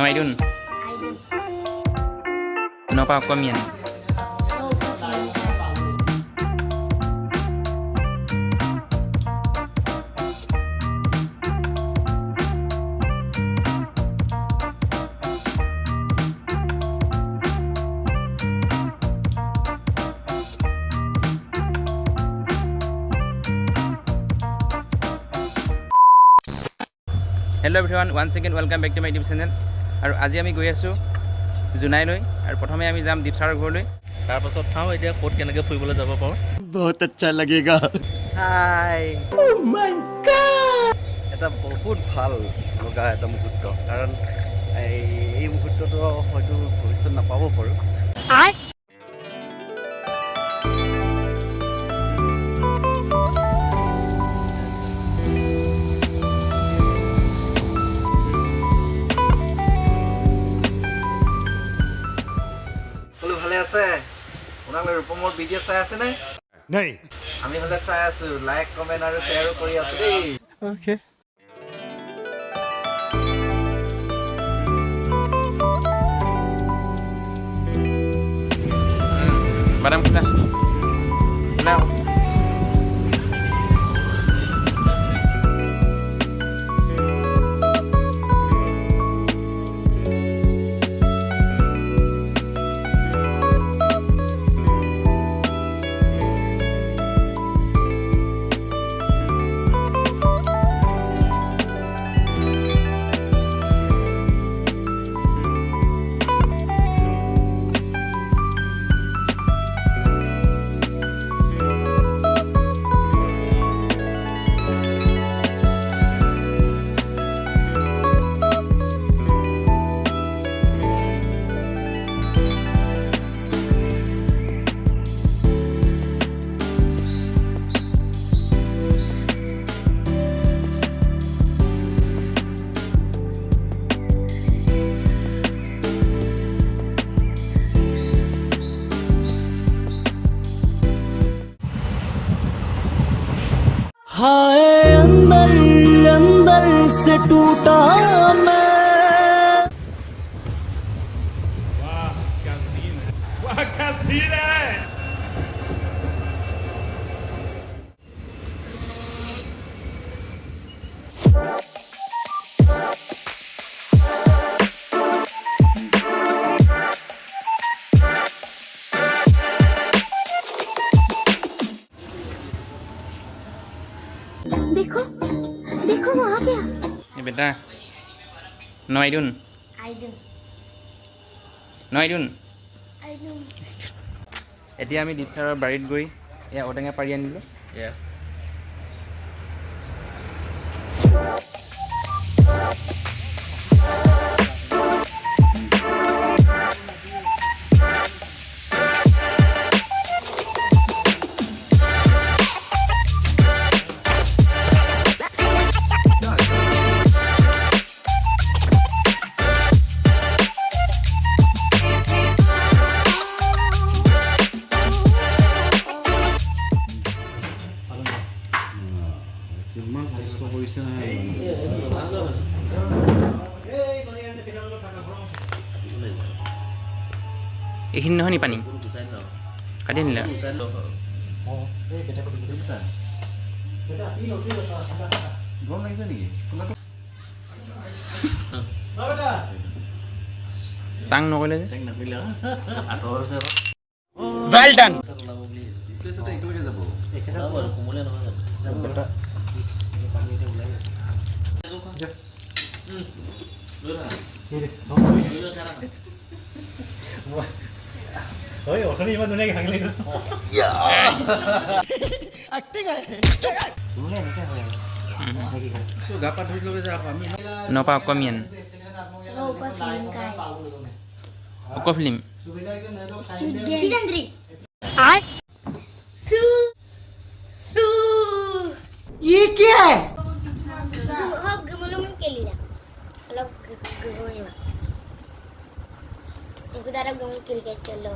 I don't. I don't. No pa ko mien. No problem. Hello everyone, once again welcome back to my YouTube channel. আৰু আজি আমি গৈ আছো জুনাইলৈ আৰু প্ৰথমে আমি যাম দীপচাৰৰ ঘৰলৈ তাৰ পাছত চাওঁ এতিয়া ক'ত কেনেকৈ ফুৰিবলৈ যাব পাৰোঁ बहुत अच्छा लगेगा হাই ओ माय गॉड এটা বহুত ভাল লগা এটা মুহূৰ্ত কাৰণ এই মুহূৰ্তটো হয়তো ভৱিষ্যত নাপাব পাৰোঁ ভালে আছে আপোনালোকে ৰূপমৰ ভিডিঅ' চাই আছে নে नहीं আমি হলে চাই আছো লাইক কমেন্ট আৰু শ্বেয়াৰো কৰি আছো দেই ओके Madam kita. Now. हाय अंदर अंदर से टूटा मैं वाह क्या सीन है देखो देखो वहाँ पे Ni beta. No I don't. I don't. No I don't. I don't. এতিয়া আমি দীপচাৰৰ বাৰীত গৈ এয়া ঔটেঙা পাৰি আনিলোঁ কিমান কষ্ট কৰিছে এইখিনি নহয় নি পানী কাটি আনিলে গৰম লাগিছে নেকি টাং নকৰিলে যে নাপিলে আঁতৰ আছে ৱেল ডান একেলগে যাব কোমলীয়া নহয় জানো ओए ओखनी इमान दुनिया के हागले एक्टिंग है তো গা পা ধুই লগে যা আমি No pa ko mien. No problem guy. Ko film. Student. Season 3. I. Su. Su. ये क्या है Hop gumulong ke lila. Kalau gumulong ini. Aku darah gumulong kiri ke cello.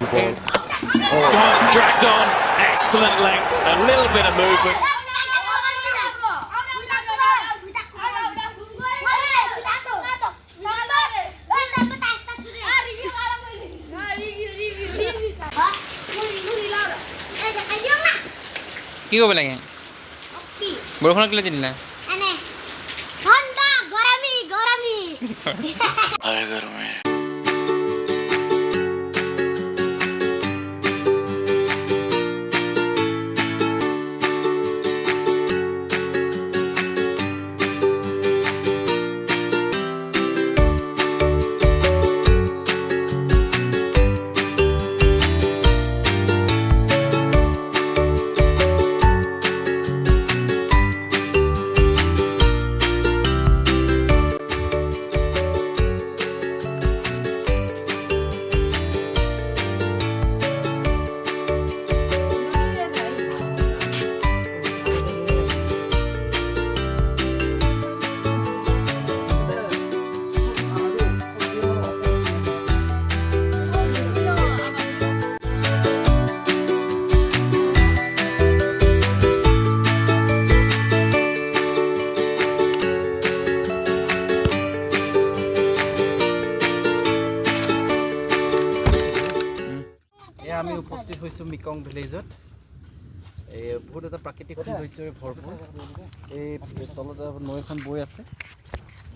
the ball. Dragged on. Excellent length. A little bit of movement. কি কৰিব লাগে বৰষুণত কেলে দিলা আমি উপস্থিত হৈছোঁ মিকং ভিলেজত বহুত এটা প্ৰাকৃতিক সৌন্দৰ্যৰে ভৰপূৰ এই তলত নৈ এখন বৈ আছে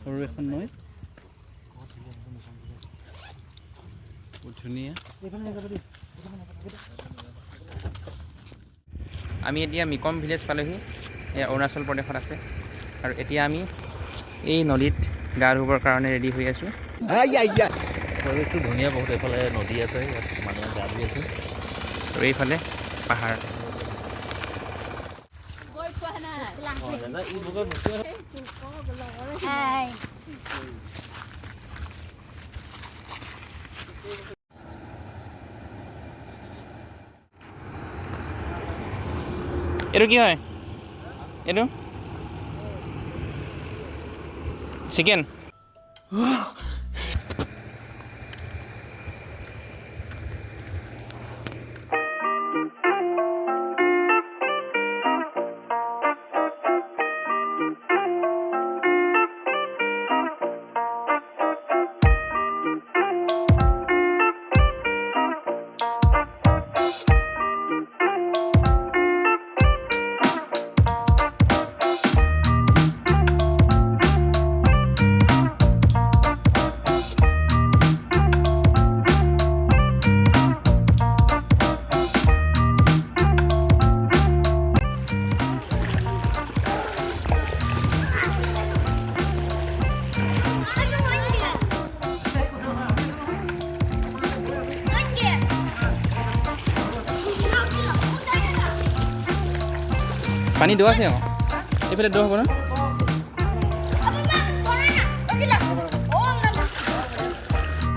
সৰু এখন নৈ বহুত ধুনীয়া আমি এতিয়া মিকং ভিলেজ পালোহি এয়া অৰুণাচল প্ৰদেশত আছে আৰু এতিয়া আমি এই নদীত গা ধুবৰ কাৰণে ৰেডি হৈ আছোঁ পৰিৱেশটো ধুনীয়া বহুত এইফালে নদী আছে ইয়াত মানুহে গা ধুই আছে আৰু এইফালে পাহাৰ এইটো কি হয় এইটো চিকেন পানী দ আছে এইফালে দ হ'ব ন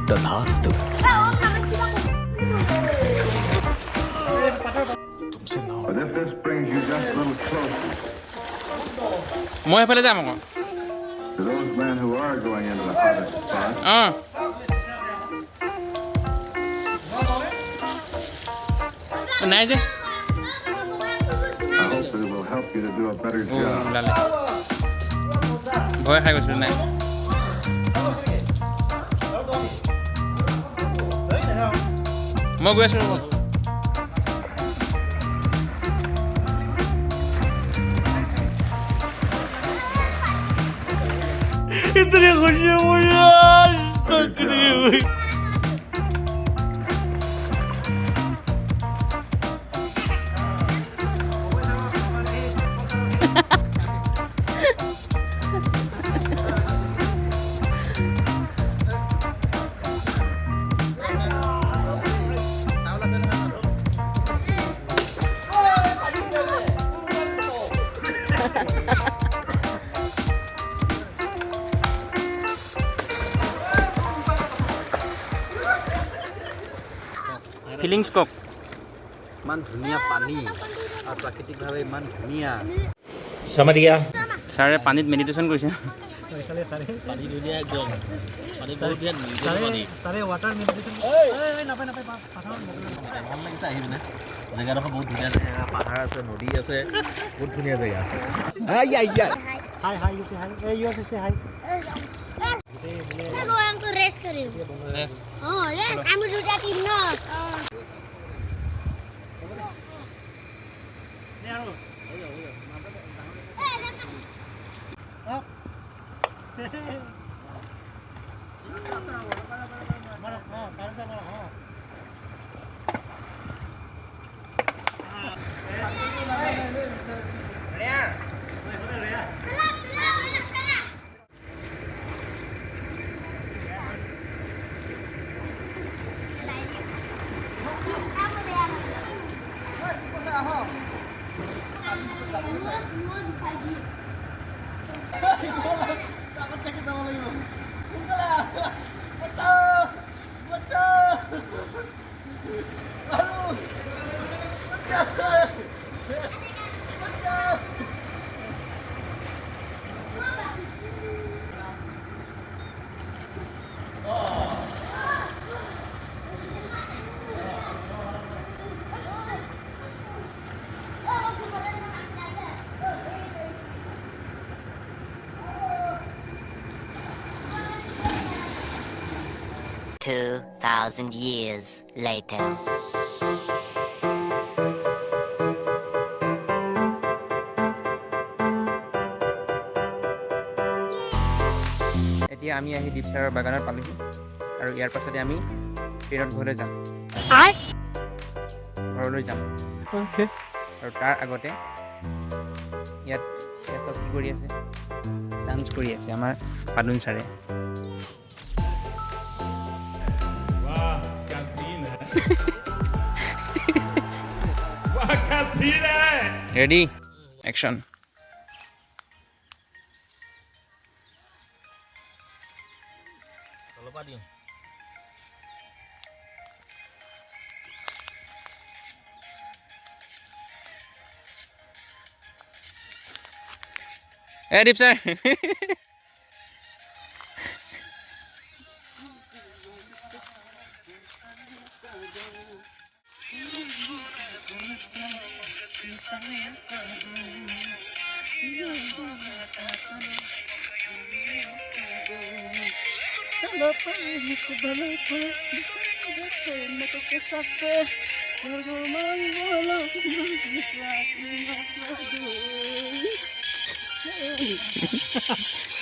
তথাস্তু মই এইফালে যাম আকৌ অঁ নাই যে ভয় খাই গৈছিলোঁ নাই মই গৈ আছোঁ ৰ'ব इतनी खुशी मुझे आज तक नहीं हुई ফিলিংছ কওক ইমান ধুনীয়া পানী আৰু প্ৰাকৃতিকভাৱে ইমান ধুনীয়া Sama dia. ছাৰে পানীত মেডিটেশ্যন কৰিছে এইফালে চাৰে পানী ধুনীয়া একদম পানী বহুত ধুনীয়া নিৰ্জল পানী চাৰে ৱাটাৰ মেডিটেশ্যন নাপায় পাথাৰ ভাল লাগিছে আহি পিনে জেগাডোখৰ বহুত ধুনীয়া জেগা পাহাৰ আছে নদী আছে বহুত ধুনীয়া জেগা হাই ইউ সে হাই ইউ সে হাই Aku yang tuh race kering. Oh, race. Kamu sudah timnas. Two 2,000 years later. এতিয়া আমি আহি দীপচাৰৰ বাগানত পালোহি আৰু ইয়াৰ পাছতে আমি ট্ৰেইনত ঘৰলৈ যাম আৰু তাৰ আগতে ইয়াত চব কি কৰি আছে ডান্স কৰি আছে আমাৰ পাদুন ছাৰে ৰেডি একশ্যন দীপ ছাৰ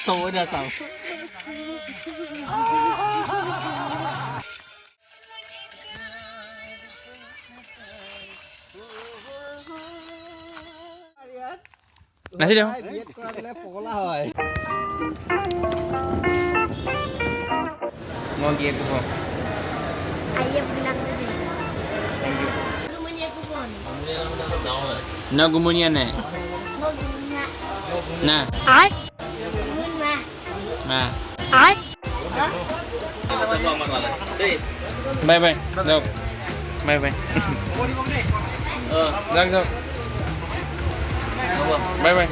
Semua sama. নাচি দিওঁ বিয়েত কৰা গ'লে পগলা হয় মই গিয়ে ক'ব Ayah pernah kerja. Thank you Kemudian aku pun. ন গুমনিয়া নাই Mau guna. না Guna. না Ay. বাই বাই যাওক বাই বাই যাওক যাওক বাই বাই